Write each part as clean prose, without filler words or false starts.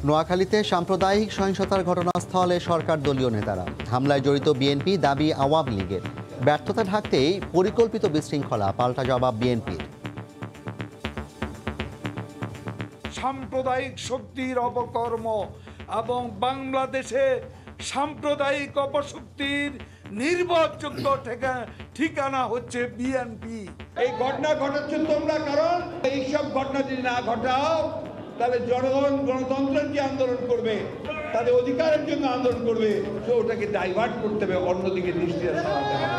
নোয়াখালীতে সাম্প্রদায়িক সহিংসতার ঘটনাস্থলে সরকার দলীয় নেতারা, হামলায় জড়িত বিএনপি, দাবি আওয়ামী লীগের। ব্যর্থতা ঢাকতেই পরিকল্পিত বিশৃঙ্খলা, পাল্টা জবাব বিএনপির। সাম্প্রদায়িক শক্তির অপকর্ম এবং বাংলাদেশে সাম্প্রদায়িক অপশক্তির নির্ভরযোগ্য ঠিকানা হচ্ছে বিএনপি। এই ঘটনা ঘটাচ্ছে তোমরা, কারণ এইসব ঘটনা যদি না ঘটাও তাহলে জনগণ গণতন্ত্রের যে আন্দোলন করবে, তাদের অধিকারের জন্য আন্দোলন করবে, তো ওটাকে ডাইভার্ট করতে হবে, অন্যদিকে দৃষ্টি সরাতে হবে।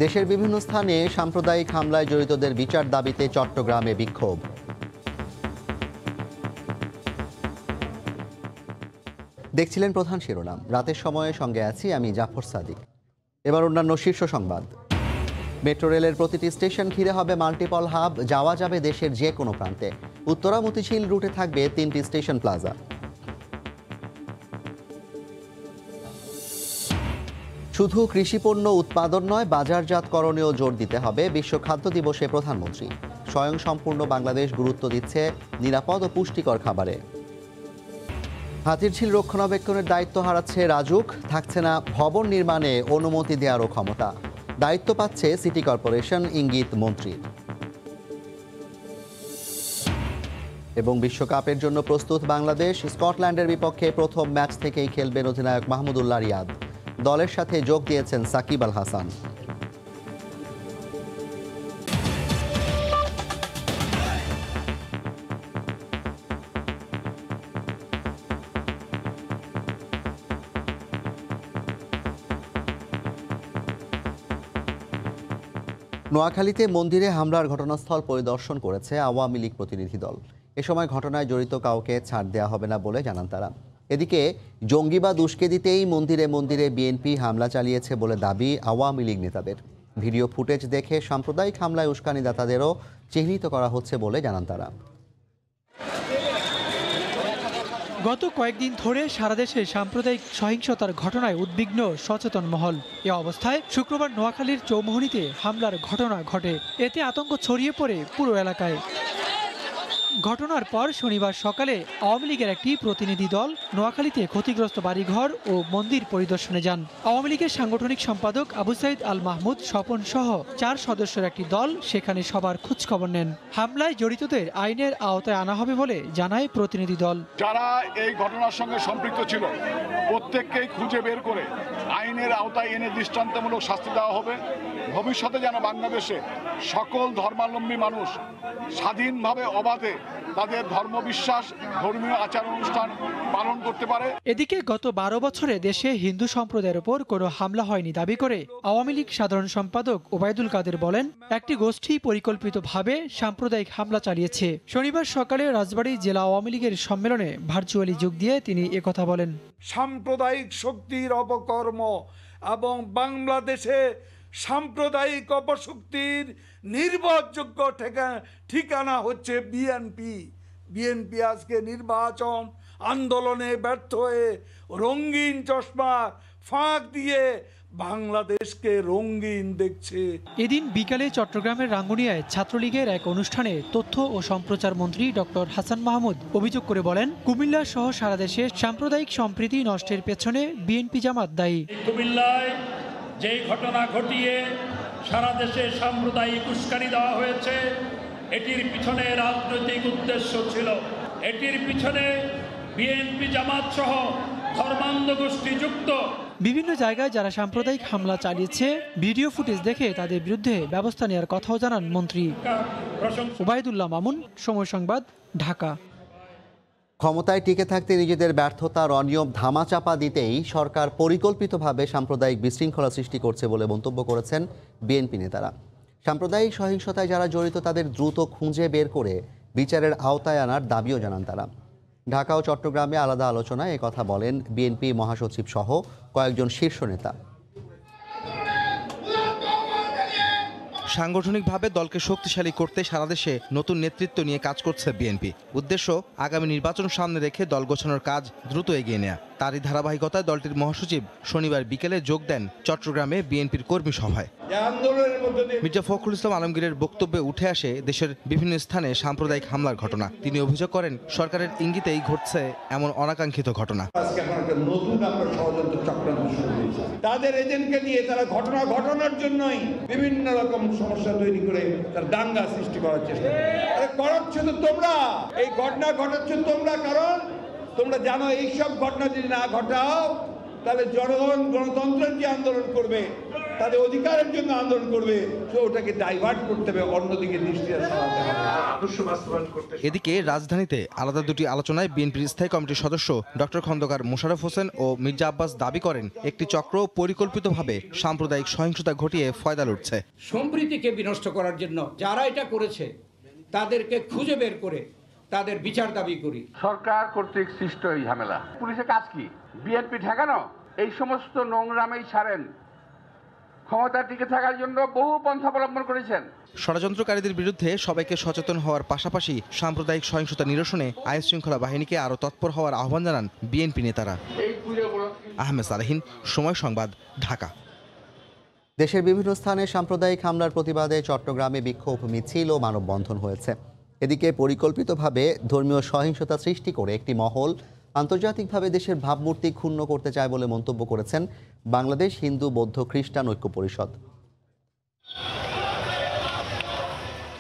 দেশের বিভিন্ন স্থানে সাম্প্রদায়িক হামলায় জড়িতদের বিচার দাবিতে চট্টগ্রামে বিক্ষোভ। দেখছিলেন প্রধান শিরোনাম। রাতের সময়ে সঙ্গে আছি আমি জাফর সাদিক। এবার অন্যান্য শীর্ষ সংবাদ। মেট্রো রেলের প্রতিটি স্টেশন ঘিরে হবে মাল্টিপল হাব, যাওয়া যাবে দেশের যে কোনো প্রান্তে। উত্তরা মতিঝিল রুটে থাকবে 3টি স্টেশন প্লাজা। শুধু কৃষিপণ্য উৎপাদন নয়, বাজারজাতকরণেও জোর দিতে হবে। বিশ্ব খাদ্য দিবসে প্রধানমন্ত্রী। স্বয়ংসম্পূর্ণ বাংলাদেশ গুরুত্ব দিচ্ছে নিরাপদ ও পুষ্টিকর খাবারে। হাতিরঝিল রক্ষণাবেক্ষণের দায়িত্ব হারাচ্ছে রাজুক, থাকছে না ভবন নির্মাণে অনুমতি দেওয়ারও ক্ষমতা। দায়িত্ব পাচ্ছে সিটি কর্পোরেশন, ইঙ্গিত মন্ত্রীর। এবং বিশ্বকাপের জন্য প্রস্তুত বাংলাদেশ। স্কটল্যান্ডের বিপক্ষে প্রথম ম্যাচ থেকেই খেলবেন অধিনায়ক মাহমুদুল্লাহ রিয়াদ। দলের সাথে যোগ দিয়েছেন সাকিব আল হাসান। নোয়াখালীতে মন্দিরে হামলার ঘটনাস্থল পরিদর্শন করেছে আওয়ামী লীগ প্রতিনিধি দল। এ সময় ঘটনায় জড়িত কাউকে ছাড় দেওয়া হবে না বলে জানান তারা। এদিকে জঙ্গিবাদ উস্কে দিতেই মন্দিরে মন্দিরে বিএনপি হামলা চালিয়েছে বলে দাবি আওয়ামী লীগ নেতাদের। ভিডিও ফুটেজ দেখে সাম্প্রদায়িক হামলায় উস্কানিদাতাদেরও চিহ্নিত করা হচ্ছে বলে জানান তারা। গত কয়েকদিন ধরে সারা দেশে সাম্প্রদায়িক সহিংসতার ঘটনায় উদ্বিগ্ন সচেতন মহল। এ অবস্থায় শুক্রবার নোয়াখালীর চৌমুহনীতে হামলার ঘটনা ঘটে। এতে আতঙ্ক ছড়িয়ে পড়ে পুরো এলাকায়। ঘটনার পর শনিবার সকালে আওয়ামী লীগের একটি প্রতিনিধি দল নোয়াখালীতে ক্ষতিগ্রস্ত বাড়িঘর ও মন্দির পরিদর্শনে যান। আওয়ামী লীগের সাংগঠনিক সম্পাদক আবু সাইদ আল মাহমুদ স্বপন সহ 4 সদস্যের একটি দল সেখানে সবার খোঁজখবর নেন। হামলায় জড়িতদের আইনের আওতায় আনা হবে বলে জানায় প্রতিনিধি দল। যারা এই ঘটনার সঙ্গে সম্পৃক্ত ছিল প্রত্যেককেই খুঁজে বের করে আইনের আওতায় এনে দৃষ্টান্তমূলক শাস্তি দেওয়া হবে। ভবিষ্যতে যেন বাংলাদেশে সকল ধর্মাবলম্বী মানুষ স্বাধীনভাবে অবাধে তাদের ধর্মবিশ্বাস, ধর্মীয় আচার অনুষ্ঠান পালন করতে পারে। এদিকে গত 12 বছরে দেশে হিন্দু সম্প্রদায়ের উপর কোনো হামলা হয়নি দাবি করে আওয়ামী লীগ সাধারণ সম্পাদক ওবায়দুল কাদের বলেন, একটি গোষ্ঠী পরিকল্পিতভাবে সাম্প্রদায়িক হামলা চালিয়েছে। শনিবার সকালে রাজবাড়ী জেলা আওয়ামী লীগের সম্মেলনে ভার্চুয়ালি যোগ দিয়ে তিনি একথা বলেন। সাম্প্রদায়িক শক্তির অপকর্ম এবং বাংলাদেশে সাম্প্রদায়িক অপশক্তির নির্ভরযোগ্য ঠিকানা হচ্ছে বিএনপি। বিএনপি আজকে নির্বাচন আন্দোলনে ব্যর্থ হয়ে রঙিন চশমা ফাঁক দিয়ে বাংলাদেশকে রঙিন দেখছে। এদিন বিকালে চট্টগ্রামের রাঙ্গুনিয়ায় ছাত্রলীগের এক অনুষ্ঠানে তথ্য ও সম্প্রচার মন্ত্রী ডক্টর হাসান মাহমুদ অভিযোগ করে বলেন, কুমিল্লা সহ সারা দেশে সাম্প্রদায়িক সম্প্রীতি নষ্টের পেছনে বিএনপি জামাত দায়ী। কুমিল্লায় যেই ঘটনা ঘটিয়ে সারা দেশে সাম্প্রদায়িক উস্কানি দেওয়া হয়েছে, এটির পিছনে রাজনৈতিক উদ্দেশ্য ছিল। এটির পিছনে বিএনপি জামাত সহ ধর্মান্ধ গোষ্ঠী যুক্ত। বিভিন্ন জায়গায় যারা সাম্প্রদায়িক হামলা চালিয়েছে ভিডিও ফুটেজ দেখে তাদের বিরুদ্ধে ব্যবস্থা নেওয়ার কথাও জানান মন্ত্রী। ওবায়দুল্লাহ মামুন, সময় সংবাদ, ঢাকা। ক্ষমতায় টিকে থাকতে নিজেদের ব্যর্থতার অনিয়ম ধামাচাপা দিতেই সরকার পরিকল্পিতভাবে সাম্প্রদায়িক বিশৃঙ্খলা সৃষ্টি করছে বলে মন্তব্য করেছেন বিএনপি নেতারা। সাম্প্রদায়িক সহিংসতায় যারা জড়িত তাদের দ্রুত খুঁজে বের করে বিচারের আওতায় আনার দাবিও জানান তারা। ঢাকা ও চট্টগ্রামে আলাদা আলোচনায় একথা বলেন বিএনপি মহাসচিব সহ কয়েকজন শীর্ষ নেতা। সাংগঠনিকভাবে দলকে শক্তিশালী করতে সারা দেশে নতুন নেতৃত্ব নিয়ে কাজ করছে বিএনপি। উদ্দেশ্য, আগামী নির্বাচন সামনে রেখে দল গোছানোর কাজ দ্রুত এগিয়ে নেয়া। তারই ধারাবাহিকতায় দলটির মহাসচিব শনিবার বিকেলে যোগ দেন চট্টগ্রামে বিএনপির কর্মী সভায়। আন্দোলনের মধ্য দিয়ে। মির্জা ফখরুল ইসলাম আলমগীরের বক্তব্যে উঠে আসে দেশের বিভিন্ন স্থানে সাম্প্রদায়িক হামলার ঘটনা। তিনি অভিযোগ করেন সরকারের ইঙ্গিতেই ঘটছে এমন অনাকাঙ্ক্ষিত ঘটনা। আজকে এখন একটা নতুন আপনার ষড়যন্ত্র চক্রান্ত শুরু হয়েছে। তাদের এজেন্টকে নিয়ে তারা ঘটনা ঘটানোর জন্যই বিভিন্ন রকম সমস্যা তৈরি করে তার দাঙ্গা সৃষ্টি করার চেষ্টা করাচ্ছ তো তোমরা। এই ঘটনা ঘটাচ্ছ তোমরা, কারণ তোমরা জানো এইসব ঘটনা যদি না ঘটাও তাহলে জনগণ গণতন্ত্রের যে আন্দোলন করবে, তাদের অধিকারের জন্য আন্দোলন করবে, তো ওটাকে ডাইভার্ট করতে হবে, অন্যদিকে দৃষ্টি সরাতে হবে। এদিকে রাজধানীতে আলাদা দুটি আলোচনায় বিএনপির স্থায়ী কমিটির সদস্য ডক্টর খন্দকার মোশাররফ হোসেন ও মির্জা আব্বাস দাবি করেন একটি চক্র পরিকল্পিতভাবে সাম্প্রদায়িক সহিংসতা ঘটিয়ে ফয়দা লুটছে। সম্প্রীতিকে বিনষ্ট করার জন্য যারা এটা করেছে তাদেরকে খুঁজে বের করে তাদের বিচার দাবি করি। সরকার কর্তৃক সৃষ্ট এই ঝামেলা, পুলিশের কাজ কি? বিএনপি ঠেকানো? এই সমস্ত নোংরামেই ছাড়েন। ক্ষমতা টিকে থাকার জন্য বহু পন্থা অবলম্বন করেছেন। ষড়যন্ত্রকারীদের বিরুদ্ধে সবাইকে সচেতন হওয়ার পাশাপাশি সাম্প্রদায়িক সহিংসতা নিরসনে আইন শৃঙ্খলা বাহিনীকে আরও তৎপর হওয়ার আহ্বান জানান বিএনপি নেতারা। আহমেদ সালেহীন, সময় সংবাদ, ঢাকা। দেশের বিভিন্ন স্থানে সাম্প্রদায়িক হামলার প্রতিবাদে চট্টগ্রামে বিক্ষোভ মিছিল ও মানববন্ধন হয়েছে। এদিকে পরিকল্পিতভাবে ধর্মীয় সহিংসতা সৃষ্টি করে একটি মহল আন্তর্জাতিকভাবে দেশের ভাবমূর্তি ক্ষুণ্ণ করতে চায় বলে মন্তব্য করেছেন বাংলাদেশ হিন্দু বৌদ্ধ খ্রিস্টান ঐক্য পরিষদ।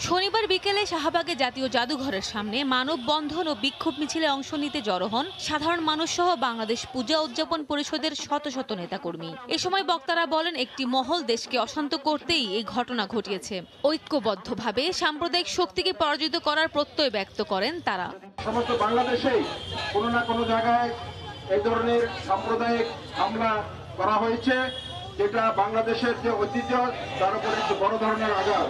শনিবার বিকেলে শাহবাগে জাতীয় জাদুঘরের সামনে মানববন্ধন ও বিক্ষোভ মিছিলে অংশ নিতে জড়ো হন সাধারণ মানুষ সহ বাংলাদেশ পূজা উদযাপন পরিষদের শত শত নেতাকর্মী। এ সময় বক্তারা বলেন একটি মহল দেশকে অশান্ত করতেই এই ঘটনা ঘটিয়েছে। ঐক্যবদ্ধভাবে সাম্প্রদায়িক শক্তিকে পরাজিত করার প্রত্যয় ব্যক্ত করেন তারা। সমস্ত বাংলাদেশেই কোনো না কোনো জায়গায় এই ধরনের সাম্প্রদায়িক হামলা করা হয়েছে, যেটা বাংলাদেশের যে ঐতিহ্য তার উপর একটি বড় ধরনের আঘাত।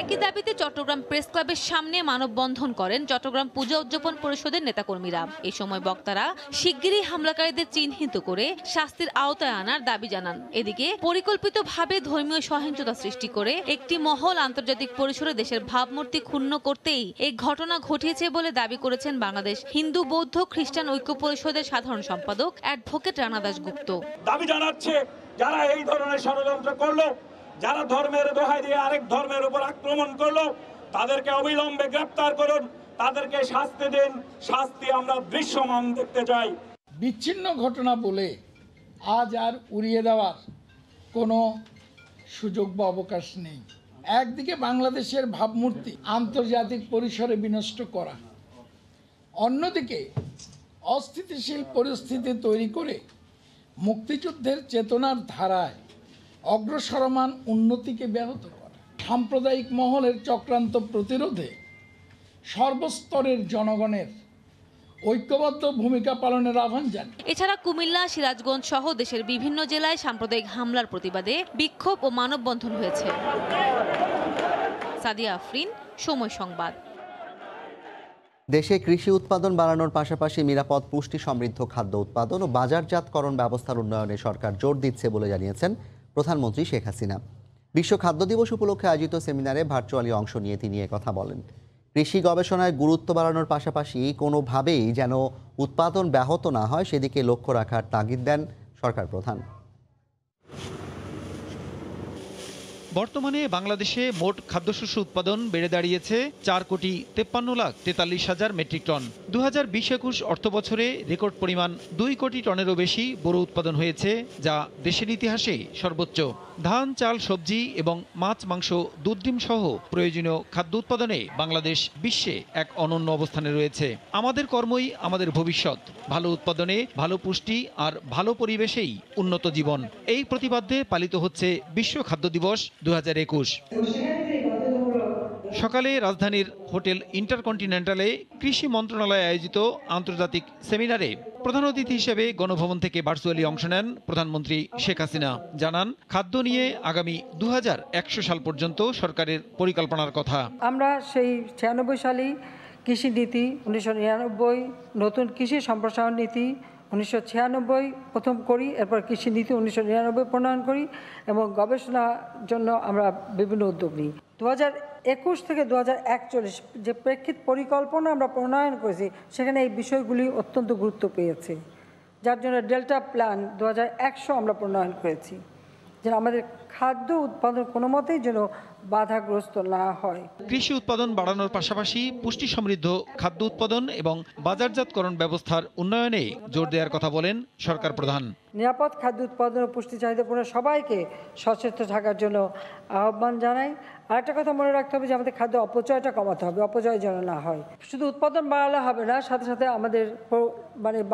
একই দাবিতে চট্টগ্রাম প্রেস ক্লাবের সামনে মানববন্ধন করেন চট্টগ্রাম পূজা উদযাপন পরিষদের নেতাকর্মীরা। এই সময় বক্তারা শিগগিরই হামলাকারীদের চিহ্নিত করে শাস্তির আওতায় আনার দাবি জানান। এদিকে পরিকল্পিতভাবে ধর্মীয় সহিংসতা সৃষ্টি করে একটি মহল আন্তর্জাতিক পরিসরে দেশের ভাবমূর্তি ক্ষুণ্ণ করতেই এই ঘটনা ঘটিয়েছে বলে দাবি করেছেন বাংলাদেশ হিন্দু বৌদ্ধ খ্রিস্টান ঐক্য পরিষদের সাধারণ সম্পাদক অ্যাডভোকেট রানা দাশগুপ্ত। দাবি জানাচ্ছে যারা এই ধরনের ষড়যন্ত্র করলো, যারা ধর্মের দোহাই দিয়ে আরেক ধর্মের উপর আক্রমণ করলো, তাদেরকে অবিলম্বে গ্রেপ্তার করুন, তাদেরকে শাস্তি দিন। শাস্তি আমরা দৃশ্যমান দেখতে চাই। বিচ্ছিন্ন ঘটনা বলে আজ আর উড়িয়ে দেওয়ার কোনো সুযোগ বা অবকাশ নেই। একদিকে বাংলাদেশের ভাবমূর্তি আন্তর্জাতিক পরিসরে বিনষ্ট করা, অন্যদিকে অস্থিতিশীল পরিস্থিতি তৈরি করে মুক্তিযুদ্ধের চেতনার ধারায় অগ্রসরমান উন্নতিকে ব্যাহত করা। সাম্প্রদায়িক মহলের চক্রান্ত প্রতিরোধে সর্বস্তরের জনগণের ঐক্যবদ্ধ ভূমিকা পালনের আহ্বান জানান। এছাড়া কুমিল্লা, সিরাজগঞ্জ সহ দেশের বিভিন্ন জেলায় সাম্প্রদায়িক হামলার প্রতিবাদে বিক্ষোভ ও মানববন্ধন হয়েছে। সাদিয়া আফরিন, সময় সংবাদ। দেশে কৃষি উৎপাদন বাড়ানোর পাশাপাশি নিরাপদ পুষ্টি সমৃদ্ধ খাদ্য উৎপাদন ও বাজারজাতকরণ ব্যবস্থার উন্নয়নে সরকার জোর দিচ্ছে বলে জানিয়েছেন প্রধানমন্ত্রী শেখ হাসিনা। বিশ্ব খাদ্য দিবস উপলক্ষে আয়োজিত সেমিনারে ভার্চুয়ালি অংশ নিয়ে তিনি কথা বলেন। কৃষি গবেষণায় গুরুত্ব বাড়ানোর পাশাপাশি কোনোভাবেই যেন উৎপাদন ব্যাহত না হয় সেদিকে লক্ষ্য রাখার তাগিদ দেন সরকার প্রধান। বর্তমানে বাংলাদেশে মোট খাদ্যশস্য উৎপাদন বেড়ে দাঁড়িয়েছে 4,53,43,000 মেট্রিক টন। 2020-21 অর্থবছরে রেকর্ড পরিমাণ 2 কোটি টনেরও বেশি বোরো উৎপাদন হয়েছে, যা দেশের ইতিহাসে সর্বোচ্চ। ধান, চাল, সবজি এবং মাছ, মাংস, দুধ, ডিম সহ প্রয়োজনীয় খাদ্য উৎপাদনে বাংলাদেশ বিশ্বে এক অনন্য অবস্থানে রয়েছে। আমাদের কর্মই আমাদের ভবিষ্যৎ। ভালো উৎপাদনে ভালো পুষ্টি আর ভালো পরিবেশেই উন্নত জীবন, এই প্রতিপাদ্যে পালিত হচ্ছে বিশ্ব খাদ্য দিবস 2021। সকালে রাজধানীর হোটেল ইন্টারকন্টিনেন্টালে কৃষি মন্ত্রণালয় আয়োজিত আন্তর্জাতিক সেমিনারে প্রধান অতিথি হিসেবে গণভবন থেকে ভার্চুয়ালি অংশ নেন প্রধানমন্ত্রী শেখ হাসিনা। জানান, খাদ্য নিয়ে আগামী 2100 সাল পর্যন্ত সরকারের পরিকল্পনার কথা। আমরা সেই 96 সালে কৃষি নীতি, 1999 নতুন কৃষি সম্প্রসারণ নীতি, 1996 প্রথম করি, এরপর কৃষি নীতি 1999 প্রণয়ন করি এবং গবেষণার জন্য আমরা বিভিন্ন উদ্যোগ নিই। 2021 থেকে 2041 যে প্রেক্ষিত পরিকল্পনা আমরা প্রণয়ন করেছি সেখানে এই বিষয়গুলি অত্যন্ত গুরুত্ব পেয়েছে, যার জন্য ডেল্টা প্ল্যান 2100 আমরা প্রণয়ন করেছি। যেন আমাদের খাদ্য উৎপাদন কোনো মতেই যেন বাধাগ্রস্ত না হয়। কৃষি উৎপাদন বাড়ানোর পাশাপাশি পুষ্টি সমৃদ্ধ খাদ্য উৎপাদন এবং বাজারজাতকরণ ব্যবস্থার উন্নয়নে জোর দেওয়ার কথা বলেন সরকার প্রধান। নিরাপদ খাদ্য উৎপাদন ও পুষ্টি চাহিদাপূর্ণ সবাইকে সচেতন থাকার জন্য আহ্বান জানাই। আরেকটা কথা মনে রাখতে হবে যে আমাদের খাদ্য অপচয়টা কমাতে হবে, অপচয় যেন না হয়। শুধু উৎপাদন বাড়ালে হবে না, সাথে সাথে আমাদের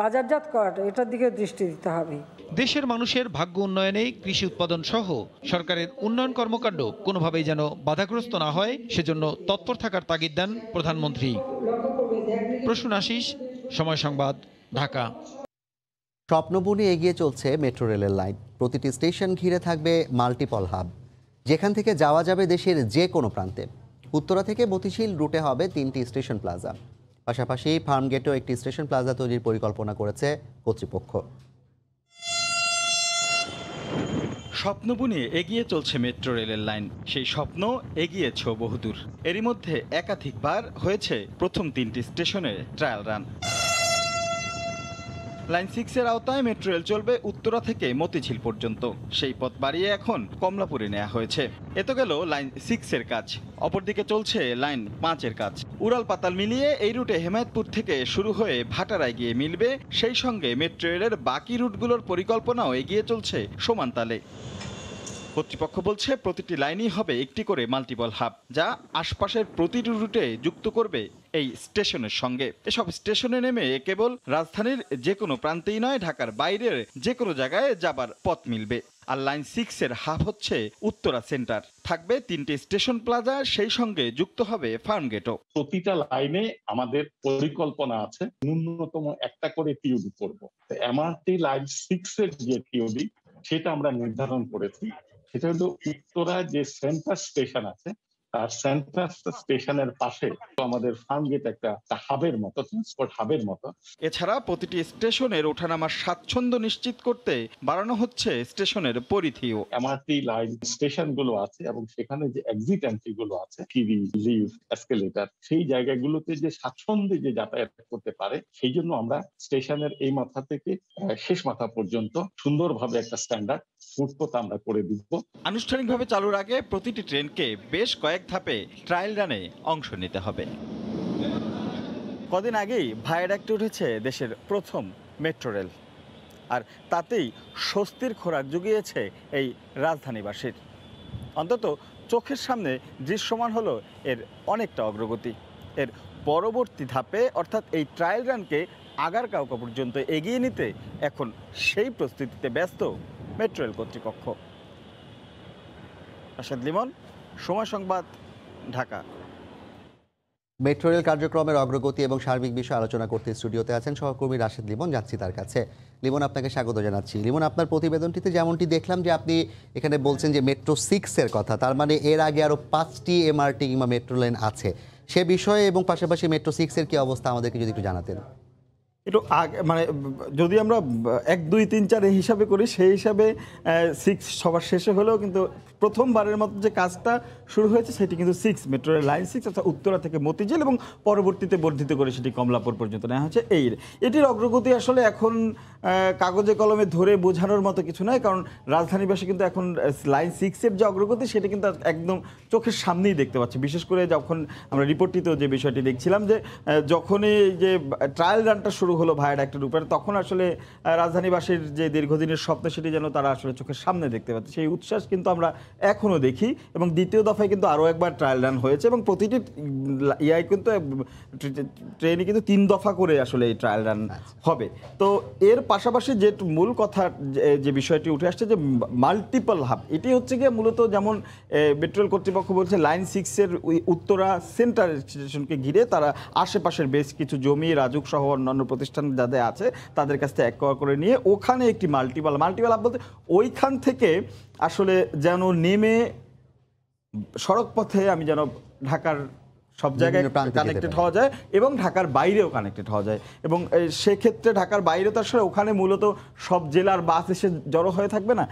বাজারজাত করাটা এটার দিকে দৃষ্টি দিতে হবে। দেশের মানুষের ভাগ্য উন্নয়নে কৃষি উৎপাদন সহ সরকারের উন্নয়ন কর্মকাণ্ড কোনোভাবেই যেন বাধাগ্রস্ত না হয় সেজন্য তৎপর থাকার তাগিদ দেন প্রধানমন্ত্রী। প্রসূন আশিস, সময় সংবাদ, ঢাকা। স্বপ্নবনে এগিয়ে চলছে মেট্রো রেলের লাইন। প্রতিটি স্টেশন ঘিরে থাকবে মাল্টিপল হাব, যেখান থেকে যাওয়া যাবে দেশের যে কোনো প্রান্তে। উত্তরা থেকে মতিঝিল রুটে হবে 3টি স্টেশন প্লাজা। পাশাপাশি ফার্মগেটেও একটি স্টেশন প্লাজা তৈরির পরিকল্পনা করেছে কর্তৃপক্ষ। স্বপ্ন বুনে এগিয়ে চলছে মেট্রো রেলের লাইন। সেই স্বপ্ন এগিয়েছ বহুদূর। এরই মধ্যে একাধিকবার হয়েছে প্রথম 3টি স্টেশনের ট্রায়াল রান। লাইন 6-এর আওতায় মেট্রো রেল চলবে উত্তরা থেকে মতিঝিল পর্যন্ত। সেই পথ বাড়িয়ে এখন কমলাপুরে নেওয়া হয়েছে। এত গেল লাইন 6-এর কাজ। অপরদিকে চলছে লাইন 5-এর কাজ। উড়াল পাতাল মিলিয়ে এই রুটে হেমায়েতপুর থেকে শুরু হয়ে ভাটারায় গিয়ে মিলবে। সেই সঙ্গে মেট্রো রেলের বাকি রুটগুলোর পরিকল্পনাও এগিয়ে চলছে সমান তালে। কর্তৃপক্ষ বলছে প্রতিটি লাইনই হবে একটি করে মাল্টিপল হাব, যা আশপাশের প্রতিটি রুটে যুক্ত করবে এই স্টেশনের সঙ্গে। এসব স্টেশনে নেমে কেবল রাজধানীর যে কোনো প্রান্তেই নয়, ঢাকার বাইরের যে কোনো জায়গায় যাবার পথ মিলবে। আর লাইন 6-এর হাব হচ্ছে উত্তরা সেন্টার। থাকবে 3টি স্টেশন প্লাজা, সেই সঙ্গে যুক্ত হবে ফার্মগেটও। প্রতিটা লাইনে আমাদের পরিকল্পনা আছে ন্যূনতম একটা করে টিওডি করব। এমআরটি লাইন 6-এর যে টিওডি সেটা আমরা নির্ধারণ করেছি। সেটা হলো উত্তরা যে সেন্টার স্টেশন আছে তার সেন্টার স্টেশনের পাশে আমাদের ফার্মগেট একটা হাবের মতো, ট্রান্সপোর্ট হাবের মতো। এছাড়া প্রতিটি স্টেশনের ওঠানামার স্বাচ্ছন্দ্য নিশ্চিত করতে বাড়ানো হচ্ছে স্টেশনের পরিধিও। এমআরটি লাইন স্টেশন গুলো আছে এবং সেখানে যে এক্সিট এন্ট্রি গুলো আছে, সিঁড়ি, লিফট, এসকেলেটর, সেই জায়গাগুলোতে যে স্বাচ্ছন্দ্যে যে যাতায়াত করতে পারে, সেই জন্য আমরা স্টেশনের এই মাথা থেকে শেষ মাথা পর্যন্ত সুন্দরভাবে একটা স্ট্যান্ডার্ড ফুটপথ আমরা করে দিব। আনুষ্ঠানিকভাবে চালুর আগে প্রতিটি ট্রেনকে বেশ কয়েক ধাপে ট্রায়াল রানে অংশ নিতে হবে। কদিন আগেই ভায়াডাক্টে উঠেছে দেশের প্রথম মেট্রো রেল, আর তাতেই স্বস্তির খোরাক জুগিয়েছে এই রাজধানীবাসীর। অন্তত চোখের সামনে দৃশ্যমান হলো এর অনেকটা অগ্রগতি। এর পরবর্তী ধাপে অর্থাৎ এই ট্রায়াল রানকে আগারগাঁও পর্যন্ত এগিয়ে নিতে এখন সেই প্রস্তুতিতে ব্যস্ত মেট্রো রেল কর্তৃপক্ষ। রাশেদ লিমন, সময় সংবাদ, ঢাকা। মেট্রো রেল কার্যক্রমের অগ্রগতি এবং সার্বিক বিষয়ে আলোচনা করতে স্টুডিওতে আছেন সহকর্মী রাশেদ লিমন। যাচ্ছি তার কাছে। লিমন, আপনাকে স্বাগত জানাচ্ছি। লিমন, আপনার প্রতিবেদনটিতে যেমনটি দেখলাম যে আপনি এখানে বলছেন যে মেট্রো 6-এর কথা, তার মানে এর আগে আরও 5টি এমআরটি কিংবা মেট্রো লাইন আছে, সে বিষয়ে এবং পাশাপাশি মেট্রো 6-এর কি অবস্থা আমাদেরকে যদি একটু জানাতেন। একটু আগে মানে যদি আমরা 1, 2, 3, 4 এই হিসাবে করি, সেই হিসাবে 6 সবার শেষে হলেও কিন্তু প্রথমবারের মতো যে কাজটা শুরু হয়েছে সেটি কিন্তু 6 মেট্রো রেল লাইন 6 অর্থাৎ উত্তরা থেকে মতিঝিল এবং পরবর্তীতে বর্ধিত করে সেটি কমলাপুর পর্যন্ত নেওয়া হচ্ছে। এটির অগ্রগতি আসলে এখন কাগজে কলমে ধরে বোঝানোর মতো কিছু নয়, কারণ রাজধানীবাসী কিন্তু এখন লাইন 6-এর যে অগ্রগতি সেটি কিন্তু একদম চোখের সামনেই দেখতে পাচ্ছে। বিশেষ করে যখন আমরা রিপোর্টটিতেও যে বিষয়টি দেখছিলাম যে যখনই যে ট্রায়াল রানটা শুরু হলো ভায়াডাক্টের উপরে, তখন আসলে রাজধানীবাসীর যে দীর্ঘদিনের স্বপ্ন সেটি যেন তারা আসলে চোখের সামনে দেখতে পাচ্ছে। সেই উচ্ছ্বাস কিন্তু আমরা এখনও দেখি। এবং দ্বিতীয় দফায় কিন্তু আরও একবার ট্রায়াল রান হয়েছে এবং প্রতিটি কিন্তু ট্রেনে কিন্তু 3 দফা করে আসলে এই ট্রায়াল রান হবে। তো এর পাশাপাশি যে মূল কথা যে বিষয়টি উঠে আসছে যে মাল্টিপল হাব, এটি হচ্ছে গিয়ে মূলত যেমন মেট্রো রেল কর্তৃপক্ষ বলছে লাইন 6-এর উত্তরা সেন্টার স্টেশনকে ঘিরে তারা আশেপাশের বেশ কিছু জমি, রাজুক সহ অন্যান্য প্রতিষ্ঠান যাদের আছে তাদের কাছ থেকে একবার করে নিয়ে ওখানে একটি মাল্টিপল হাব বলতে ওইখান থেকে আসলে যেন নেমে সড়ক পথে আমি যেন ঢাকার সব জায়গায় কানেক্টেড হওয়া যায় এবং ঢাকার বাইরেও কানেক্টেড হওয়া যায়। এবং সেক্ষেত্রে ঢাকার বাইরে তো আসলে ওখানে মূলত সব জেলার বাস এসে জড়ো হয়ে থাকবে না,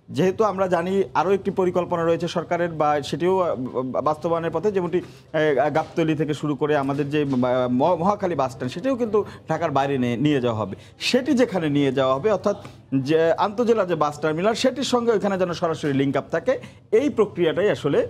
যেহেতু আমরা জানি আরও একটি পরিকল্পনা রয়েছে সরকারের, বা সেটিও বাস্তবায়নের পথে, যেমনটি গাবতলী থেকে শুরু করে আমাদের যে মহাখালী বাস স্ট্যান্ড, সেটিও কিন্তু ঢাকার বাইরে নিয়ে যাওয়া হবে। সেটি যেখানে নিয়ে যাওয়া হবে, অর্থাৎ যে আন্তজেলা যে বাস টার্মিনাল, সেটির সঙ্গে ওইখানে যেন সরাসরি লিঙ্ক আপ থাকে, এই প্রক্রিয়াটাই আসলে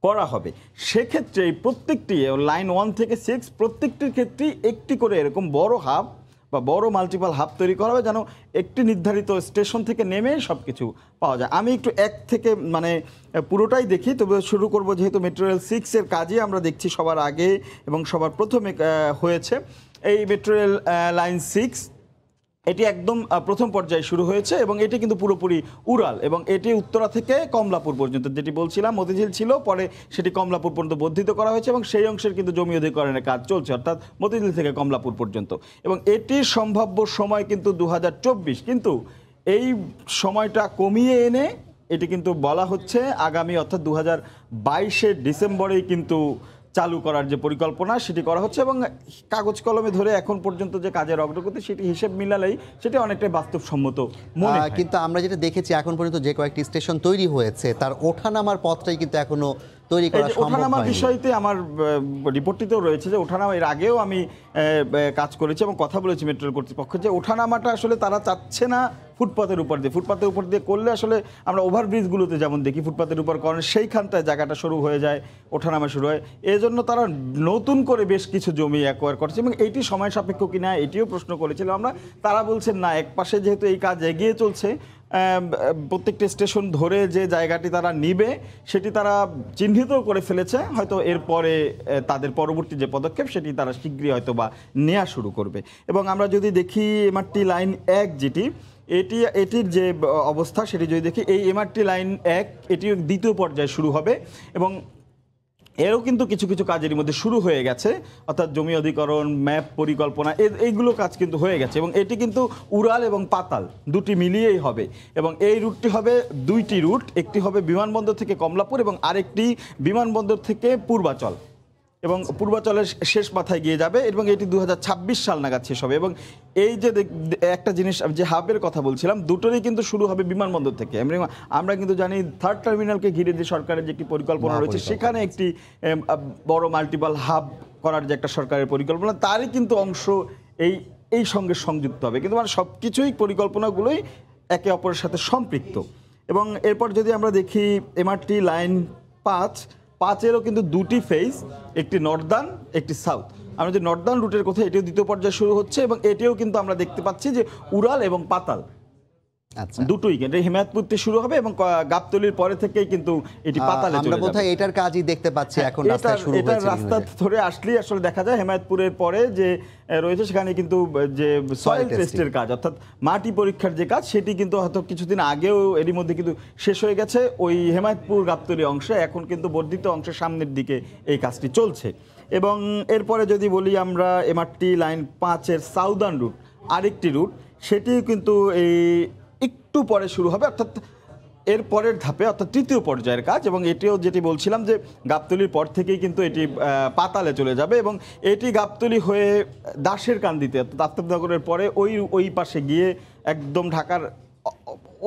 করা হবে। সেক্ষেত্রে প্রত্যেকটি লাইন 1 থেকে 6 প্রত্যেকটির ক্ষেত্রেই একটি করে এরকম বড় হাব বা বড় মাল্টিপল হাব তৈরি করা হবে, যেন একটি নির্ধারিত স্টেশন থেকে নেমে সব কিছু পাওয়া যায়। আমি একটু এক থেকে মানে পুরোটাই দেখি, তবে শুরু করব যেহেতু মেট্রো রেল 6 এর কাজই আমরা দেখছি সবার আগে এবং সবার প্রথমে হয়েছে। এই মেট্রো রেল লাইন 6 এটি একদম প্রথম পর্যায়ে শুরু হয়েছে এবং এটি কিন্তু পুরোপুরি উড়াল, এবং এটি উত্তরা থেকে কমলাপুর পর্যন্ত, যেটি বলছিলাম মতিঝিল ছিল, পরে সেটি কমলাপুর পর্যন্ত বর্ধিত করা হয়েছে এবং সেই অংশের কিন্তু জমি অধিগ্রহণের কাজ চলছে, অর্থাৎ মতিঝিল থেকে কমলাপুর পর্যন্ত। এবং এটির সম্ভাব্য সময় কিন্তু 2024, কিন্তু এই সময়টা কমিয়ে এনে এটি কিন্তু বলা হচ্ছে আগামী অর্থাৎ 2022-এর ডিসেম্বরেই কিন্তু চালু করার যে পরিকল্পনা সেটি করা হচ্ছে। এবং কাগজ কলমে ধরে এখন পর্যন্ত যে কাজের অগ্রগতি সেটি হিসেব মিলালেই সেটি অনেকটাই বাস্তবসম্মত মনে হয়। কিন্তু আমরা যেটা দেখেছি এখন পর্যন্ত যে কয়েকটি স্টেশন তৈরি হয়েছে তার ওঠানামার পথটাই কিন্তু এখনো তৈরি করা সম্ভব হয়নি। ওঠানামার বিষয়তে আমার রিপোর্টটিতেও রয়েছে যে ওঠানামা, এর আগেও আমি কাজ করেছি এবং কথা বলেছি মেট্রো রেল কর্তৃপক্ষ, যে ওঠানামাটা আসলে তারা চাচ্ছে না ফুটপাতের উপর দিয়ে। ফুটপাতের উপর দিয়ে করলে আসলে আমরা ওভারব্রিজগুলোতে যেমন দেখি ফুটপাতের উপর কারণ সেইখানটায় জায়গাটা শুরু হয়ে যায়, ওঠানামা শুরু হয়। এই জন্য তারা নতুন করে বেশ কিছু জমি অ্যাকোয়ার করছে এবং এইটি সময় সাপেক্ষ কিনা এটিও প্রশ্ন করেছিলাম আমরা। তারা বলছেন না, এক পাশে যেহেতু এই কাজ এগিয়ে চলছে, প্রত্যেকটি স্টেশন ধরে যে জায়গাটি তারা নিবে সেটি তারা চিহ্নিত করে ফেলেছে, হয়তো এরপরে তাদের পরবর্তী যে পদক্ষেপ সেটি তারা শীঘ্রই হয়তো বা নেওয়া শুরু করবে। এবং আমরা যদি দেখি এমআরটি লাইন 1 যেটি এটির যে অবস্থা সেটি যদি দেখি, এই এমআরটি লাইন 1 এটি দ্বিতীয় পর্যায়ে শুরু হবে এবং এরও কিন্তু কিছু কিছু কাজের মধ্যে শুরু হয়ে গেছে, অর্থাৎ জমি অধিগ্রহণ, ম্যাপ পরিকল্পনা, এইগুলো কাজ কিন্তু হয়ে গেছে। এবং এটি কিন্তু উড়াল এবং পাতাল দুটি মিলিয়েই হবে এবং এই রুটটি হবে দুইটি রুট, একটি হবে বিমানবন্দর থেকে কমলাপুর এবং আরেকটি বিমানবন্দর থেকে পূর্বাচল, এবং পূর্বাচলের শেষ মাথায় গিয়ে যাবে এবং এটি 2026 সাল নাগাদ শেষ হবে। এবং এই যে একটা জিনিস যে হাবের কথা বলছিলাম, দুটোরই কিন্তু শুরু হবে বিমানবন্দর থেকে। আমরা কিন্তু জানি 3rd টার্মিনালকে ঘিরে যে সরকারের যে একটি পরিকল্পনা রয়েছে, সেখানে একটি বড় মাল্টিপল হাব করার যে একটা সরকারের পরিকল্পনা, তারই কিন্তু অংশ এই সঙ্গে সংযুক্ত হবে। কিন্তু মানে সব কিছুই পরিকল্পনাগুলোই একে অপরের সাথে সম্পৃক্ত। এবং এরপর যদি আমরা দেখি এমআরটি লাইন 5-এরও কিন্তু দুটি ফেজ, একটি নর্দার্ন একটি সাউথ। আমরা যে নর্দার্ন রুটের কথা, এটিও দ্বিতীয় পর্যায়ে শুরু হচ্ছে এবং এটিও কিন্তু আমরা দেখতে পাচ্ছি যে উড়াল এবং পাতাল দুটোই কিন্তু হেমায়তপুরতে শুরু হবে এবং গাবতলীর পরে থেকেই কিন্তু এটি পাতালে চলে যাবে। আমরা বোধহয় এটার কাজই দেখতে পাচ্ছি এখন রাস্তা শুরু হয়েছে। এটা রাস্তা ধরে আসলেই আসলে দেখা যায় হেমায়তপুরের পরে যে রয়েছে সেখানে কিন্তু যে সয়েল টেস্টের কাজ, অর্থাৎ মাটি পরীক্ষার যে কাজ, সেটি কিন্তু হয়তো কিছুদিন আগেও এরই মধ্যে কিন্তু শেষ হয়ে গেছে ওই হেমায়তপুর গাবতলী অংশে। এখন কিন্তু বর্ধিত অংশের সামনের দিকে এই কাজটি চলছে। এবং এরপরে যদি বলি আমরা এমআরটি লাইন 5-এর সাউদার্ন রুট আরেকটি রুট, সেটিও কিন্তু এই একটু পরে শুরু হবে, অর্থাৎ এর পরের ধাপে, অর্থাৎ তৃতীয় পর্যায়ের কাজ। এবং এটিও যেটি বলছিলাম যে গাবতলীর পর থেকেই কিন্তু এটি পাতালে চলে যাবে এবং এটি গাবতলী হয়ে দাসের কান্দিতে, আফতাবনগরের পরে ওই পাশে গিয়ে একদম ঢাকার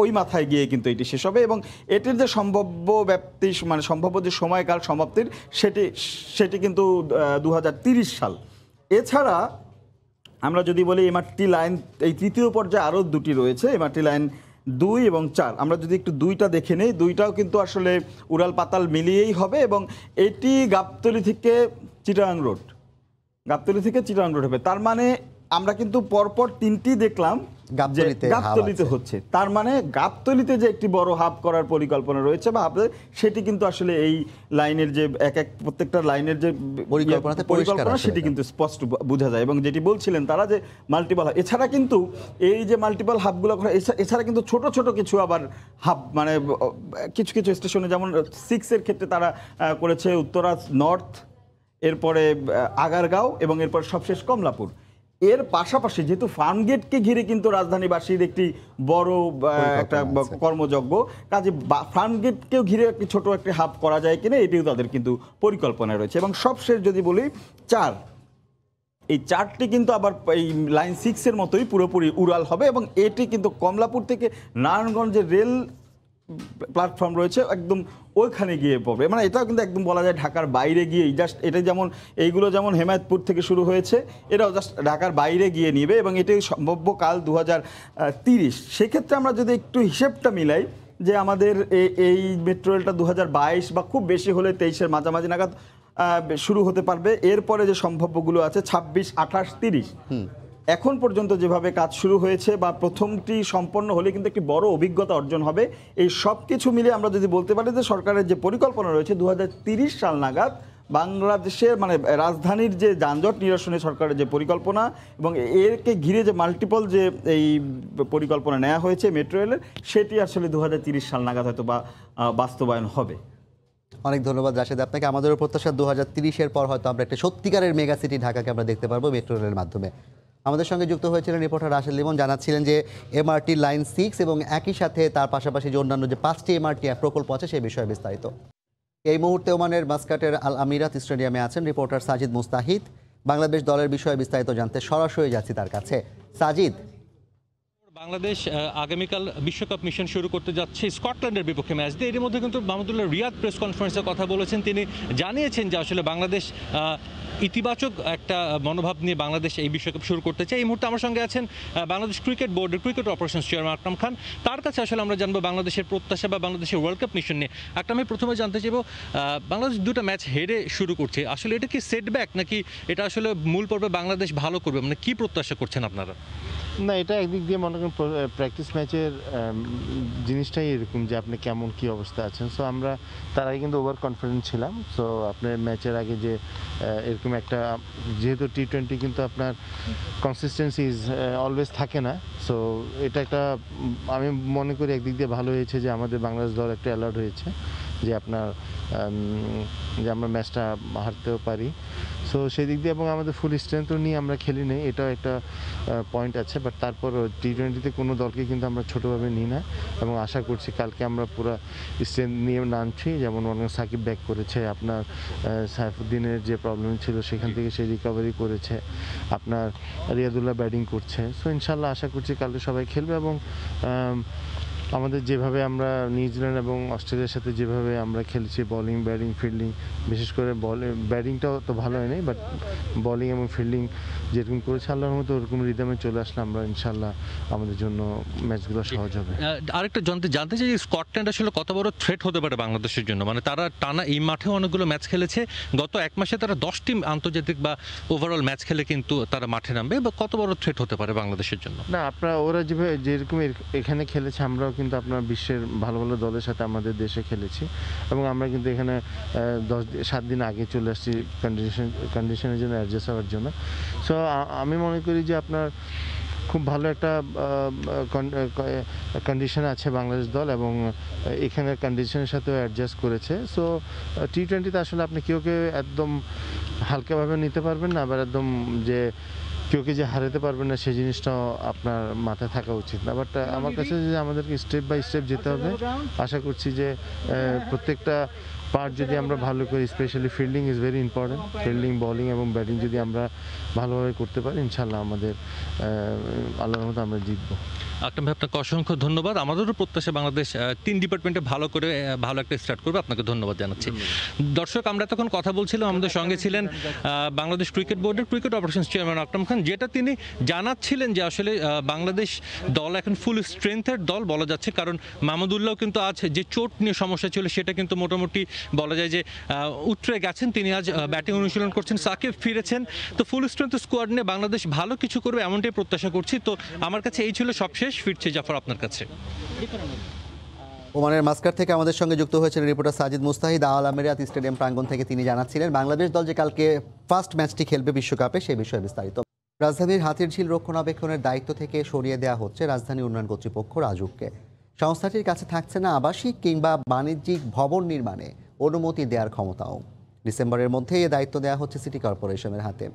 ওই মাথায় গিয়ে কিন্তু এটি শেষ হবে। এবং এটির যে সম্ভাব্য ব্যাপ্তি, মানে সম্ভাব্য যে সময়কাল সমাপ্তির, সেটি কিন্তু 2030 সাল। এছাড়া আমরা যদি বলি এমআরটি লাইন এই তৃতীয় পর্যায়ে আরও দুটি রয়েছে, এমআরটি লাইন 2 এবং 4। আমরা যদি একটু 2টা দেখে নেই, 2টাও কিন্তু আসলে উড়াল পাতাল মিলিয়েই হবে এবং এটি গাবতলী থেকে চিটাগাং রোড হবে। তার মানে আমরা কিন্তু পরপর 3টি দেখলাম গাবতলীতে হচ্ছে, তার মানে গাবতলীতে যে একটি বড় হাব করার পরিকল্পনা রয়েছে বা সেটি কিন্তু আসলে এই লাইনের যে প্রত্যেকটা লাইনের যে পরিকল্পনা সেটি কিন্তু স্পষ্ট বোঝা যায়। এবং যেটি বলছিলেন তারা যে মাল্টিপল হাব, এছাড়া কিন্তু এই যে মাল্টিপল হাবগুলো করা, এছাড়া কিন্তু ছোট ছোট কিছু আবার হাব, মানে কিছু কিছু স্টেশনে, যেমন 6-এর ক্ষেত্রে তারা করেছে উত্তরা নর্থ, এরপরে আগারগাঁও এবং এরপর সবশেষ কমলাপুর। এর পাশাপাশি যেহেতু ফার্মগেটকে ঘিরে কিন্তু রাজধানীবাসীর একটি বড় একটা কর্মযজ্ঞ, কাজে ফার্মগেটকেও ঘিরে একটি ছোট একটি হাব করা যায় কিনা এটিও তাদের কিন্তু পরিকল্পনা রয়েছে। এবং সবশেষ যদি বলি 4 এই চারটি কিন্তু আবার এই লাইন 6-এর মতোই পুরোপুরি উড়াল হবে এবং এটি কিন্তু কমলাপুর থেকে নারায়ণগঞ্জের রেল প্ল্যাটফর্ম রয়েছে একদম ওইখানে গিয়ে পড়বে, মানে এটাও কিন্তু একদম বলা যায় ঢাকার বাইরে গিয়ে জাস্ট এটা যেমন এইগুলো যেমন হেমায়তপুর থেকে শুরু হয়েছে, এটাও জাস্ট ঢাকার বাইরে গিয়ে নিবে এবং এটি সম্ভাব্য কাল 2030। সেক্ষেত্রে আমরা যদি একটু হিসেবটা মিলাই যে আমাদের এই মেট্রো রেলটা 2022 বা খুব বেশি হলে 23-এর মাঝামাঝি নাগাদ শুরু হতে পারবে। এরপরে যে সম্ভাব্যগুলো আছে 26, 28, 30, এখন পর্যন্ত যেভাবে কাজ শুরু হয়েছে বা প্রথমটি সম্পন্ন হলে কিন্তু একটি বড় অভিজ্ঞতা অর্জন হবে। এই সব কিছু মিলে আমরা যদি বলতে পারি যে সরকারের যে পরিকল্পনা রয়েছে 2030 সাল নাগাদ বাংলাদেশের মানে রাজধানীর যে যানজট নিরসনে সরকারের যে পরিকল্পনা এবং এরকে ঘিরে যে মাল্টিপল যে এই পরিকল্পনা নেওয়া হয়েছে মেট্রো রেলের, সেটি আসলে 2030 সাল নাগাদ হয়তো বা বাস্তবায়ন হবে। অনেক ধন্যবাদ রাশেদ আপনাকে। আমাদেরও প্রত্যাশা 2030-এর পর হয়তো আমরা একটা সত্যিকারের মেগা সিটি ঢাকাকে আমরা দেখতে পারবো মেট্রো রেলের মাধ্যমে। আমাদের সঙ্গে যুক্ত হয়েছিলেন রিপোর্টার রাশেদ লিমন, জানাচ্ছিলেন যে এমআরটি লাইন 6 এবং একই সাথে তার পাশাপাশি যে অন্যান্য যে 5টি এমআরটি প্রকল্প আছে সেই বিষয়ে বিস্তারিত। এই মুহূর্তে ওমানের মাস্কাটের আল আমিরাত স্টেডিয়ামে আছেন রিপোর্টার সাজিদ মুস্তাহিদ। বাংলাদেশ দলের বিষয়ে বিস্তারিত জানতে সরাসরি যাচ্ছি তার কাছে। সাজিদ, বাংলাদেশ আগামীকাল বিশ্বকাপ মিশন শুরু করতে যাচ্ছে স্কটল্যান্ডের বিপক্ষে ম্যাচ দিয়ে। এর মধ্যে কিন্তু মাহমুদুল্লাহ রিয়াদ প্রেস কনফারেন্সে কথা বলেছেন। তিনি জানিয়েছেন যে আসলে বাংলাদেশ ইতিবাচক একটা মনোভাব নিয়ে বাংলাদেশ এই বিশ্বকাপ শুরু করতে চায়। এই মুহূর্তে আমার সঙ্গে আছেন বাংলাদেশ ক্রিকেট বোর্ডের cricket operations chairman Akram Khan. তার কাছে আসলে আমরা জানবো বাংলাদেশের প্রত্যাশা বা বাংলাদেশের ওয়ার্ল্ড কাপ মিশন নিয়ে। একটা আমি প্রথমে জানতে চাইবো, বাংলাদেশ দুটো ম্যাচ হেরে শুরু করছে, আসলে এটা কি সেটব্যাক নাকি এটা আসলে মূল পর্বে বাংলাদেশ ভালো করবে, মানে কি প্রত্যাশা করছেন আপনারা? না, এটা একদিক দিয়ে মনে করেন প্র্যাকটিস ম্যাচের জিনিসটাই এরকম যে আপনি কেমন কি অবস্থা আছেন। সো আমরা তার আগে কিন্তু ওভার কনফিডেন্ট ছিলাম। সো আপনার ম্যাচের আগে যে এরকম একটা, যেহেতু টি-20 কিন্তু আপনার কনসিস্টেন্সি অলওয়েজ থাকে না। সো এটা একটা আমি মনে করি একদিক দিয়ে ভালো হয়েছে যে আমাদের বাংলাদেশ দল একটা অ্যালার্ট হয়েছে যে আপনার যে আমরা ম্যাচটা হারতেও পারি। সো সেই দিক দিয়ে এবং আমাদের ফুল স্ট্রেংথও নিয়ে আমরা খেলি নেই, এটাও একটা পয়েন্ট আছে। বাট তারপরও টি-20-তে কোনো দলকে কিন্তু আমরা ছোটোভাবে নিই না এবং আশা করছি কালকে আমরা পুরো স্ট্রেংথ নিয়ে নামছি। যেমন সাকিব ব্যাক করেছে, আপনার সাইফুদ্দিনের যে প্রবলেম ছিল সেখান থেকে সে রিকভারি করেছে, আপনার রিয়াদুল্লাহ ব্যাটিং করছে। সো ইনশাল্লাহ আশা করছি কালকে সবাই খেলবে এবং আমাদের যেভাবে আমরা নিউজিল্যান্ড এবং অস্ট্রেলিয়ার সাথে যেভাবে আমরা খেলছি বোলিং ব্যাটিং ফিল্ডিং, বিশেষ করে ব্যাটিংটাও তো ভালো হয়নি, বাট বোলিং এবং ফিল্ডিং যেরকম করেছে আল্লাহর মতো ওরকম রিদমে চলে আসলে আমরা ইনশাল্লাহ আমাদের জন্য ম্যাচগুলো সহজ হবে। আরেকটা জানতে চাই, স্কটল্যান্ড আসলে কত বড় থ্রেট হতে পারে বাংলাদেশের জন্য? মানে তারা টানা এই মাঠে অনেকগুলো ম্যাচ খেলেছে, গত এক মাসে তারা 10টি আন্তর্জাতিক বা ওভারঅল ম্যাচ খেলে কিন্তু তারা মাঠে নামবে, বা কত বড় থ্রেট হতে পারে বাংলাদেশের জন্য? না, আপনারা ওরা যেরকম এখানে খেলেছে আমরাও কিন্তু আপনার বিশ্বের ভালো ভালো দলের সাথে আমাদের দেশে খেলেছি এবং আমরা কিন্তু এখানে 7 দিন আগে চলে আসছি কন্ডিশনের জন্য অ্যাডজাস্ট হওয়ার জন্য। সো আমি মনে করি যে আপনার খুব ভালো একটা কন্ডিশন আছে বাংলাদেশ দল এবং এখানের কন্ডিশনের সাথেও অ্যাডজাস্ট করেছে। সো টি-20-তে আসলে আপনি কেউকে একদম হালকাভাবে নিতে পারবেন না, আবার একদম যে কেউকে যে হারাতে পারবেন না সেই জিনিসটাও আপনার মাথায় থাকা উচিত না। বাট আমার কাছে যে আমাদেরকে স্টেপ বাই স্টেপ যেতে হবে। আশা করছি যে প্রত্যেকটা পার্ট যদি আমরা ভালো করি, specially fielding is very important, fielding bowling এবং ব্যাটিং যদি আমরা ভালোভাবে করতে পারি ইনশাল্লাহ আমাদের আল্লাহর মতো আমরা জিতবো। আকরাম ভাই, আপনাকে অসংখ্য ধন্যবাদ। আমাদেরও প্রত্যাশা বাংলাদেশ 3 ডিপার্টমেন্টে ভালো করে ভালো একটা স্টার্ট করবে। আপনাকে ধন্যবাদ জানাচ্ছি। দর্শক, আমরা তখন কথা বলছিলাম, আমাদের সঙ্গে ছিলেন বাংলাদেশ ক্রিকেট বোর্ডের cricket operations chairman Akram Khan, যেটা তিনি জানাচ্ছিলেন যে আসলে বাংলাদেশ দল এখন ফুল স্ট্রেংথের দল বলা যাচ্ছে, কারণ মাহমুদুল্লাহ কিন্তু আজ যে চোট নিয়ে সমস্যা ছিল সেটা কিন্তু মোটামুটি বলা যায় যে উতরে গেছেন, তিনি আজ ব্যাটিং অনুশীলন করছেন, সাকিব ফিরেছেন। তো ফুল স্ট্রেংথ স্কোয়াড নিয়ে বাংলাদেশ ভালো কিছু করবে এমনটাই প্রত্যাশা করছি। তো আমার কাছে এই ছিল সবশেষ। ফিরছে জাফর আপনার কাছে। ওমানের মাস্কাট থেকে আমাদের সঙ্গে যুক্ত হয়েছেন রিপোর্টার সাজিদ মুস্তাহিদ। আল আমিরাত স্টেডিয়াম প্রাঙ্গণ থেকে তিনি জানাচ্ছিলেন বাংলাদেশ দল যে কালকে ফার্স্ট ম্যাচটি খেলবে বিশ্বকাপে সেই বিষয়ে বিস্তারিত। রাজধানীর হাতিরঝিল রক্ষণাবেক্ষণের দায়িত্ব থেকে সরিয়ে দেওয়া হচ্ছে রাজধানী উন্নয়ন কর্তৃপক্ষ রাজুককে। সংস্থাটির কাছে থাকছে না আবাসিক কিংবা বাণিজ্যিক ভবন নির্মাণে অনুমতি দেওয়ার ক্ষমতাও। ডিসেম্বরের মধ্যে এই দায়িত্ব দেওয়া হচ্ছে সিটি কর্পোরেশনের হাতে।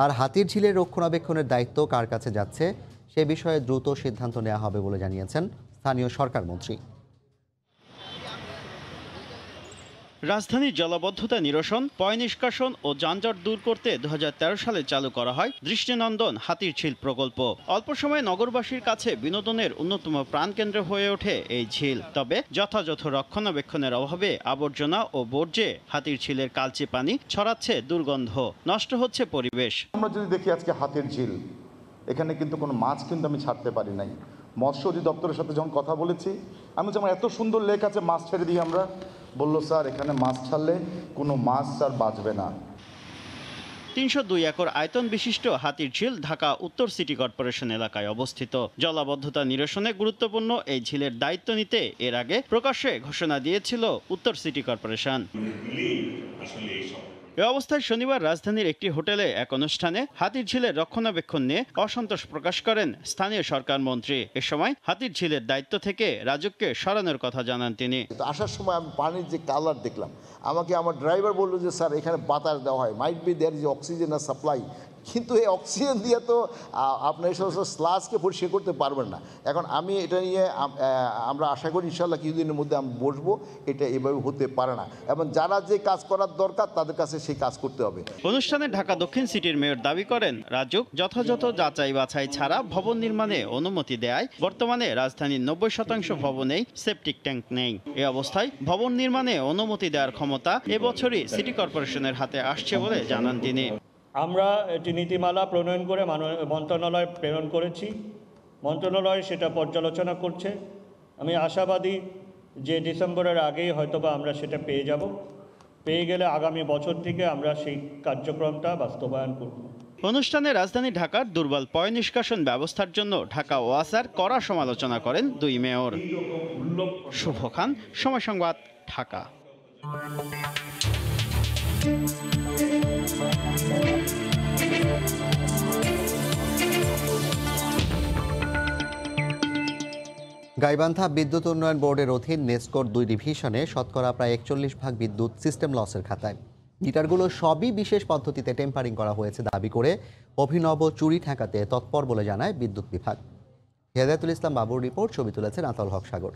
আর হাতিরঝিলের রক্ষণাবেক্ষণের দায়িত্ব কার কাছে যাচ্ছে সে বিষয়ে দ্রুত সিদ্ধান্ত নেওয়া হবে বলে জানিয়েছেন স্থানীয় সরকার মন্ত্রী। রাজধানীর জলাবদ্ধতা নিরসন, পয় নিষ্কাশন ও যানজট দূর করতে 2013 সালে চালু করা হয় দৃষ্টিনন্দন হাতিরঝিল প্রকল্প। অল্প সময়ে নগরবাসীর কাছে বিনোদনের অন্যতম প্রাণকেন্দ্র হয়ে ওঠে এই ঝিল। তবে যথাযথ রক্ষণাবেক্ষণের অভাবে আবর্জনা ও বর্জ্যে হাতিরঝিলের কালচে পানি ছড়াচ্ছে দুর্গন্ধ, নষ্ট হচ্ছে পরিবেশ। আমরা যদি দেখি আজকে হাতির ঝিল, এখানে কিন্তু কোনো মাছ কিন্তু আমি ছাড়তে পারি নাই। মৎস্য অধিদপ্তরের সাথে যখন কথা বলেছি, আমি বলছি আমার এত সুন্দর লেক আছে, মাছ ছেড়ে দিই আমরা। বললো স্যার এখানে মাছ ছাড়লে কোনো মাছ আর বাঁচবে না। 302 একর আয়তন বিশিষ্ট হাতিরঝিল ঢাকা উত্তর সিটি কর্পোরেশন এলাকায় অবস্থিত। জলাবদ্ধতা নিরসনে গুরুত্বপূর্ণ এই ঝিলের দায়িত্ব নিতে এর আগে প্রকাশ্যে ঘোষণা দিয়েছিল উত্তর সিটি কর্পোরেশন। এ অবস্থায় শনিবার রাজধানীর একটি হোটেলে এক অনুষ্ঠানে হাতিরঝিলের রক্ষণাবেক্ষণ নিয়ে অসন্তোষ প্রকাশ করেন স্থানীয় সরকার মন্ত্রী। এ সময় হাতিরঝিলের দায়িত্ব থেকে রাজুককে সরানোর কথা জানান তিনি। আসার সময় আমি পানির যে কালার দেখলাম, আমাকে আমার ড্রাইভার বললো যে স্যার এখানে বাতাস দেওয়া হয়, might be there is oxygen আর সাপ্লাই, কিন্তু এই অক্সিজেন দিয়ে তো আপনার এই সমস্ত স্লাসকে পরিষ্কার করতে পারবেন না। এখন আমি এটা নিয়ে আমরা আশা করি ইনশাল্লাহ কিছুদিনের মধ্যে আমি বসবো, এটা এভাবে হতে পারে না এবং যারা যে কাজ করার দরকার তাদের কাছে সেই কাজ করতে হবে। অনুষ্ঠানে ঢাকা দক্ষিণ সিটির মেয়র দাবি করেন রাজুক যথাযথ যাচাই বাছাই ছাড়া ভবন নির্মাণে অনুমতি দেয় বর্তমানে রাজধানীর 90% ভবনেই সেপটিক ট্যাঙ্ক নেই। এ অবস্থায় ভবন নির্মাণে অনুমতি দেওয়ার ক্ষমতা এবছরই সিটি কর্পোরেশনের হাতে আসছে বলে জানান তিনি। আমরা একটি নীতিমালা প্রণয়ন করে মন্ত্রণালয় প্রেরণ করেছি, মন্ত্রণালয় সেটা পর্যালোচনা করছে। আমি আশাবাদী যে ডিসেম্বরের আগেই হয়তোবা আমরা সেটা পেয়ে যাব। পেয়ে গেলে আগামী বছর থেকে আমরা সেই কার্যক্রমটা বাস্তবায়ন করব। অনুষ্ঠানে রাজধানী ঢাকার দুর্বল পয় নিষ্কাশন ব্যবস্থার জন্য ঢাকা ওয়াসার কড়া সমালোচনা করেন দুই মেয়র। শুভ খান, সময় সংবাদ, ঢাকা। গাইবান্ধা বিদ্যুৎ উন্নয়ন বোর্ডের অধীন নেসকোর 2 ডিভিশনে শতকরা প্রায় 41% বিদ্যুৎ সিস্টেম লসের খাতায়। মিটারগুলো সবই বিশেষ পদ্ধতিতে টেম্পারিং করা হয়েছে দাবি করে অভিনব চুরি ঠেকাতে তৎপর বলে জানায় বিদ্যুৎ বিভাগ। হেদায়েতুল ইসলাম বাবুর রিপোর্ট, ছবি তুলেছেন আতাউল হক সাগর।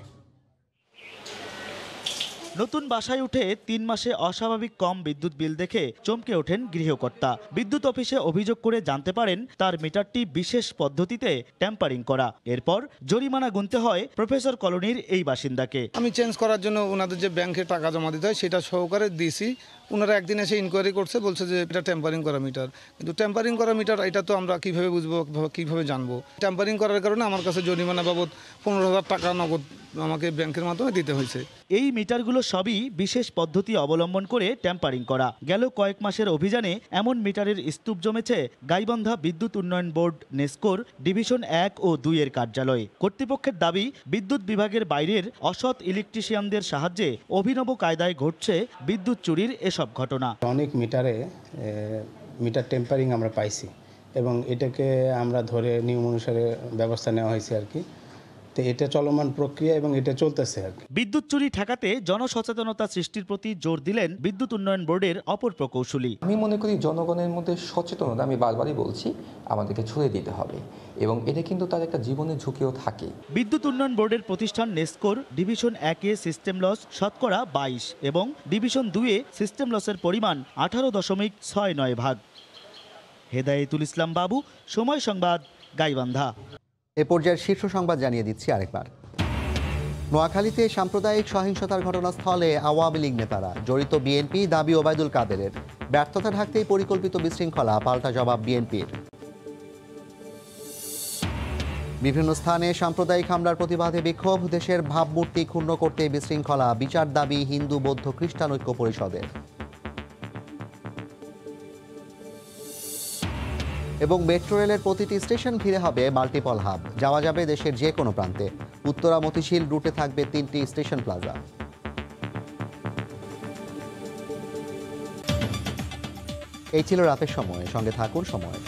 নতুন বাসায় উঠে 3 মাসে অস্বাভাবিক কম বিদ্যুৎ বিল দেখে চমকে ওঠেন গৃহকর্তা। বিদ্যুৎ অফিসে অভিযোগ করে জানতে পারেন তার মিটারটি বিশেষ পদ্ধতিতে ট্যাম্পারিং করা। এরপর জরিমানা গুনতে হয় প্রফেসর কলোনির এই বাসিন্দাকে। আমি চেঞ্জ করার জন্য ওনাদের যে ব্যাংকে টাকা জমা দিতে হয় সেটা সহকারে দিয়েছি। ওনারা একদিন এসে ইনকোয়ারি করছে, বলছে যে এটা টেম্পারিং করা মিটার। কিন্তু টেম্পারিং করা মিটার এটা তো আমরা কিভাবে বুঝবো, কিভাবে জানবো? টেম্পারিং করার কারণে আমার কাছে জরিমানা বাবদ 15,000 টাকা নগদ আমাকে ব্যাংকের মাধ্যমে দিতে হয়েছে। এই মিটারগুলো সবই বিশেষ পদ্ধতি অবলম্বন করে ট্যাম্পারিং করা। গেল কয়েক মাসের অভিযানে এমন মিটারের স্তূপ জমেছে গাইবান্ধা বিদ্যুৎ উন্নয়ন বোর্ড নেসকোর ডিভিশন 1 ও 2 এর কার্যালয়ে। কর্তৃপক্ষের দাবি, বিদ্যুৎ বিভাগের বাইরের অসৎ ইলেকট্রিশিয়ানদের সাহায্যে অভিনব কায়দায় ঘটছে বিদ্যুৎ চুরির এসব ঘটনা। অনেক মিটার টেম্পারিং আমরা পাইছি এবং এটাকে আমরা ধরে নিয়ম অনুসারে ব্যবস্থা নেওয়া হয়েছে আর কি। তো এটা চলমান প্রক্রিয়া এবং এটা চলতেছে আর কি। বিদ্যুৎ চুরি ঠেকাতে জনসচেতনতা সৃষ্টির প্রতি জোর দিলেন বিদ্যুৎ উন্নয়ন বোর্ডের অপর প্রকৌশলী। আমি মনে করি জনগণের মধ্যে সচেতনতা, আমি বারবারই বলছি, আমাদেরকে ছড়িয়ে দিতে হবে এবং এটা কিন্তু তার একটা জীবনের ঝুঁকিও থাকে। বিদ্যুৎ উন্নয়ন বোর্ডের প্রতিষ্ঠান নেসকোর ডিভিশন 1 এ সিস্টেম লস শতকরা 22 এবং ডিভিশন 2 এ সিস্টেম লসের পরিমাণ 18.69 ভাগ। হেদায়েতুল ইসলাম বাবু, সময় সংবাদ, গাইবান্ধা। এ পর্যায়ের শীর্ষ সংবাদ জানিয়ে দিচ্ছি আরেকবার। নোয়াখালীতে সাম্প্রদায়িক সহিংসতার ঘটনাস্থলে আওয়ামী লীগ নেতারা জড়িত, বিএনপি দাবি ওবায়দুল কাদেরের। ব্যর্থতা ঢাকতেই পরিকল্পিত বিশৃঙ্খলা, পাল্টা জবাব বিএনপির। বিভিন্ন স্থানে সাম্প্রদায়িক হামলার প্রতিবাদে বিক্ষোভ, দেশের ভাবমূর্তি ক্ষুণ্ণ করতে বিশৃঙ্খলা, বিচার দাবি হিন্দু বৌদ্ধ খ্রিস্টান ঐক্য পরিষদের। এবং মেট্রো রেলের প্রতিটি স্টেশন ঘিরে হবে মাল্টিপল হাব, যাওয়া যাবে দেশের যে কোনো প্রান্তে। উত্তরা মতিঝিল রুটে থাকবে 3টি স্টেশন প্লাজা। এই ছিল রাতের সময়, সঙ্গে থাকুন সময়।